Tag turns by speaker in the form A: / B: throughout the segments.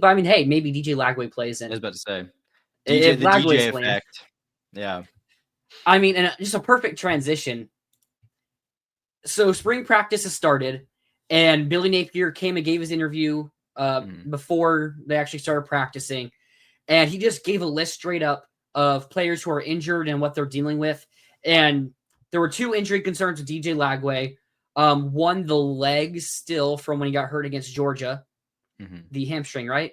A: But I mean, hey, maybe DJ Lagway plays
B: I
A: in.
B: was about to say
A: If
B: the DJ
A: Lagway's playing,
B: effect. Yeah.
A: I mean, and just a perfect transition. So spring practice has started, and Billy Napier came and gave his interview before they actually started practicing, and he just gave a list straight up of players who are injured and what they're dealing with. And there were 2 injury concerns with DJ Lagway. One, the leg still from when he got hurt against Georgia, the hamstring, right?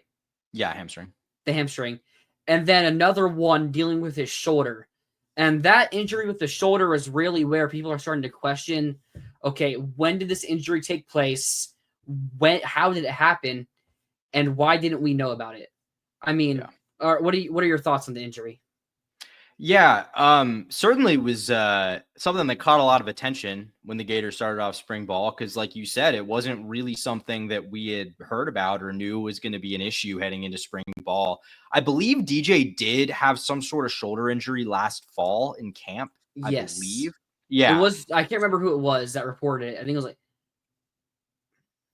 B: Yeah, hamstring.
A: The hamstring. And then another one dealing with his shoulder. And that injury with the shoulder is really where people are starting to question, okay, when did this injury take place? How did it happen? And why didn't we know about it? I mean, what are your thoughts on the injury?
B: Yeah, certainly was something that caught a lot of attention when the Gators started off spring ball, because like you said, it wasn't really something that we had heard about or knew was going to be an issue heading into spring ball. I believe DJ did have some sort of shoulder injury last fall in camp, I believe. Yeah.
A: It was, I can't remember who it was that reported it. I think it was like,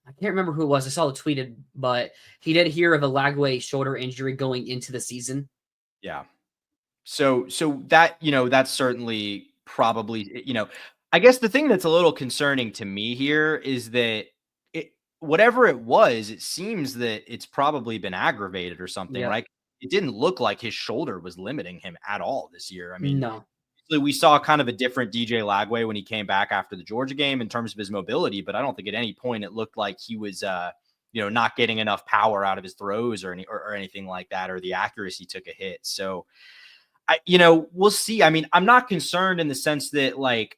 A: I can't remember who it was. I saw it tweeted, but he did hear of a Lagway shoulder injury going into the season.
B: Yeah. So that, that's certainly probably, I guess the thing that's a little concerning to me here is that whatever it was, it seems that it's probably been aggravated or something, right? It didn't look like his shoulder was limiting him at all this year. I mean,
A: no.
B: We saw kind of a different DJ Lagway when he came back after the Georgia game in terms of his mobility, but I don't think at any point it looked like he was, not getting enough power out of his throws or anything like that, or the accuracy took a hit. So, we'll see. I mean, I'm not concerned in the sense that like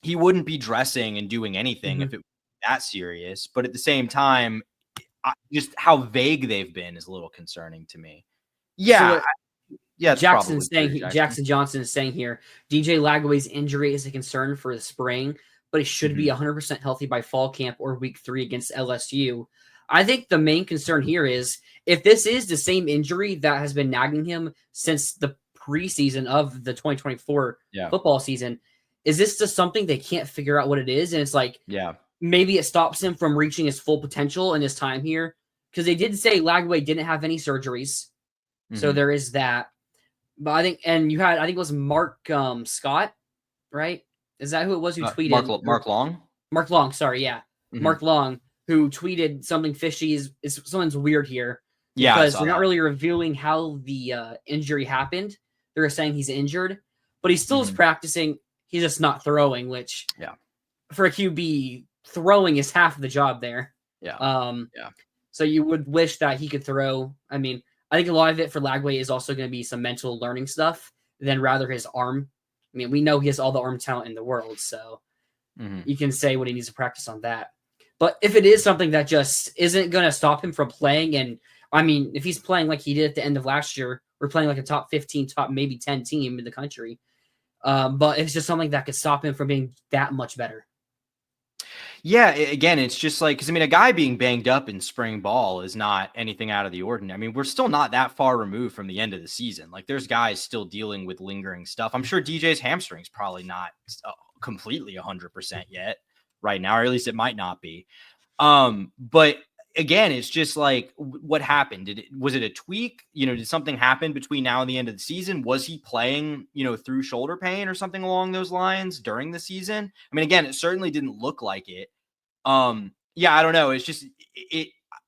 B: he wouldn't be dressing and doing anything if it was that serious. But at the same time, just how vague they've been is a little concerning to me. Yeah.
A: So Jackson Johnson is saying here, DJ Lagway's injury is a concern for the spring, but he should be 100% healthy by fall camp or week 3 against LSU. I think the main concern here is if this is the same injury that has been nagging him since the preseason of the 2024 football season, is this just something they can't figure out what it is? And it's like, maybe it stops him from reaching his full potential in his time here. Because they did say Lagway didn't have any surgeries. So there is that. But I think, and you had, I think it was Mark Scott, right? Is that who it was who tweeted?
B: Mark Long?
A: Mark Long, sorry, yeah. Mark Long, who tweeted something fishy, something's weird here. Because they're not really revealing how the injury happened. They're saying he's injured, but he still is practicing. He's just not throwing, which for a QB, throwing is half the job there. So you would wish that he could throw. I mean, I think a lot of it for Lagway is also going to be some mental learning stuff than rather his arm. I mean, we know he has all the arm talent in the world, so you can say what he needs to practice on that. But if it is something that just isn't going to stop him from playing, and I mean, if he's playing like he did at the end of last year, we're playing like a top 15, top maybe 10 team in the country. But it's just something that could stop him from being that much better.
B: Yeah, again, it's just like, because I mean, a guy being banged up in spring ball is not anything out of the ordinary. I mean, we're still not that far removed from the end of the season. Like, there's guys still dealing with lingering stuff. I'm sure DJ's hamstring's probably not completely 100% yet right now, or at least it might not be. But again, it's just like, what happened? Was it a tweak? Did something happen between now and the end of the season? Was he playing, through shoulder pain or something along those lines during the season? I mean, again, it certainly didn't look like it. I don't know. It's just,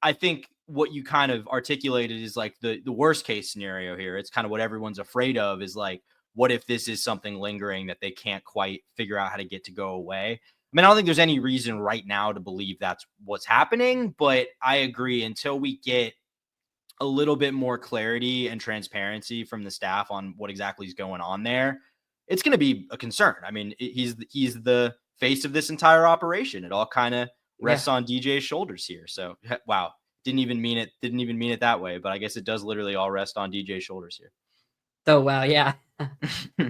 B: I think what you kind of articulated is like the worst case scenario here. It's kind of what everyone's afraid of, is like, what if this is something lingering that they can't quite figure out how to get to go away? I mean, I don't think there's any reason right now to believe that's what's happening, but I agree, until we get a little bit more clarity and transparency from the staff on what exactly is going on there, it's going to be a concern. I mean, he's the face of this entire operation. It all kind of rests on DJ's shoulders here. So, wow, didn't even mean it that way, but I guess it does literally all rest on DJ's shoulders here.
A: Oh, wow, yeah.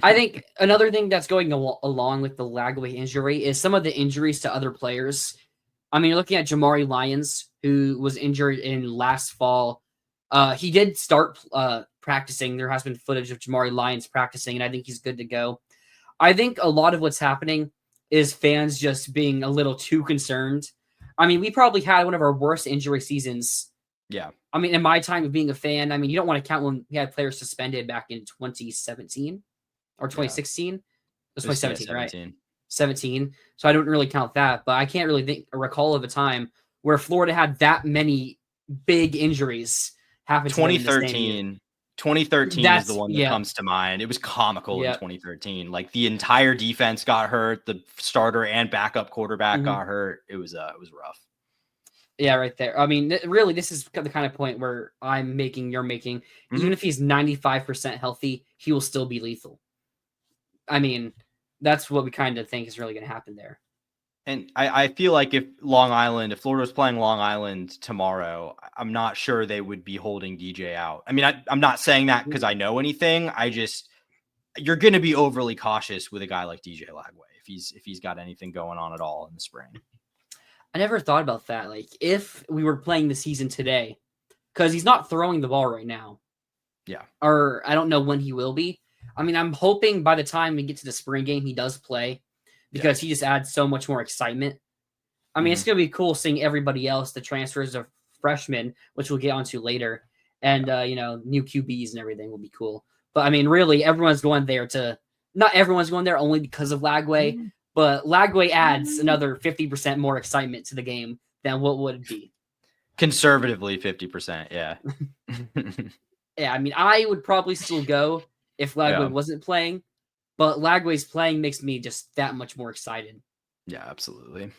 A: I think another thing that's going along with the Lagway injury is some of the injuries to other players. I mean, you're looking at Jamari Lyons, who was injured in last fall. He did start practicing. There has been footage of Jamari Lyons practicing, and I think he's good to go. I think a lot of what's happening is fans just being a little too concerned. I mean, we probably had one of our worst injury seasons
B: Yeah.
A: I mean, in my time of being a fan, I mean, you don't want to count when we had players suspended back in 2017 or 2016. It was 2017, right? 17. So I don't really count that, but I can't really think or recall of a time where Florida had that many big injuries happen to them in the same year.
B: 2013 is the one that comes to mind. It was comical in 2013. Like the entire defense got hurt, the starter and backup quarterback got hurt. It was rough.
A: Yeah, right there. I mean, really, this is the kind of point where you're making. Even if he's 95% healthy, he will still be lethal. I mean, that's what we kind of think is really going to happen there.
B: And I feel like if Florida was playing Long Island tomorrow, I'm not sure they would be holding DJ out. I mean, I'm not saying that because I know anything. You're going to be overly cautious with a guy like DJ Lagway if he's got anything going on at all in the spring.
A: I never thought about that. Like if we were playing the season today, because he's not throwing the ball right now.
B: Yeah.
A: Or I don't know when he will be. I mean, I'm hoping by the time we get to the spring game, he does play because he just adds so much more excitement. I mean, it's going to be cool seeing everybody else, the transfers of freshmen, which we'll get onto later, and, new QBs and everything will be cool. But I mean, really, not everyone's going there only because of Lagway, but Lagway adds another 50% more excitement to the game than what would it be.
B: Conservatively 50%, yeah.
A: Yeah, I mean, I would probably still go if Lagway wasn't playing, but Lagway's playing makes me just that much more excited.
B: Yeah, absolutely.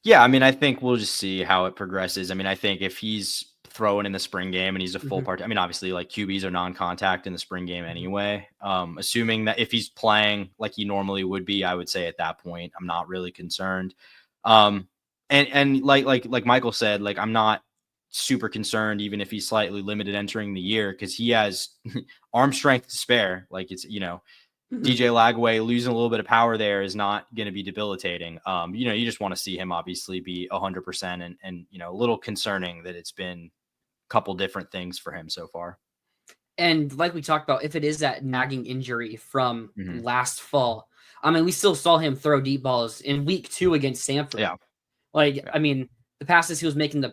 B: Yeah, I mean, I think we'll just see how it progresses. I mean, I think if he's throwing in the spring game and he's a full part, I mean, obviously, like QBs are non-contact in the spring game anyway. Assuming that if he's playing like he normally would be, I would say at that point, I'm not really concerned. And like Michael said, like I'm not super concerned even if he's slightly limited entering the year because he has arm strength to spare. Like it's DJ Lagway losing a little bit of power there is not going to be debilitating. You just want to see him obviously be 100% and a little concerning that it's been a couple different things for him so far.
A: And like we talked about, if it is that nagging injury from last fall, I mean, we still saw him throw deep balls in week 2 against Stanford.
B: Yeah.
A: I mean, the passes he was making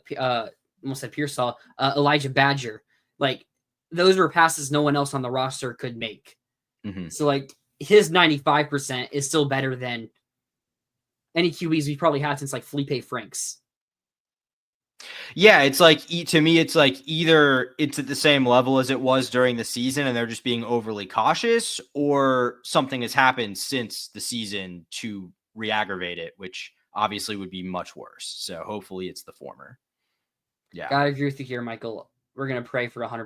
A: almost said Pearsall, Elijah Badger, like those were passes no one else on the roster could make. So like his 95% is still better than any QBs we've probably had since like Felipe Franks.
B: Yeah, it's like to me, it's like either it's at the same level as it was during the season and they're just being overly cautious, or something has happened since the season to re-aggravate it, which obviously would be much worse. So hopefully it's the former. Yeah.
A: Gotta agree with you here, Michael. We're going to pray for 100%.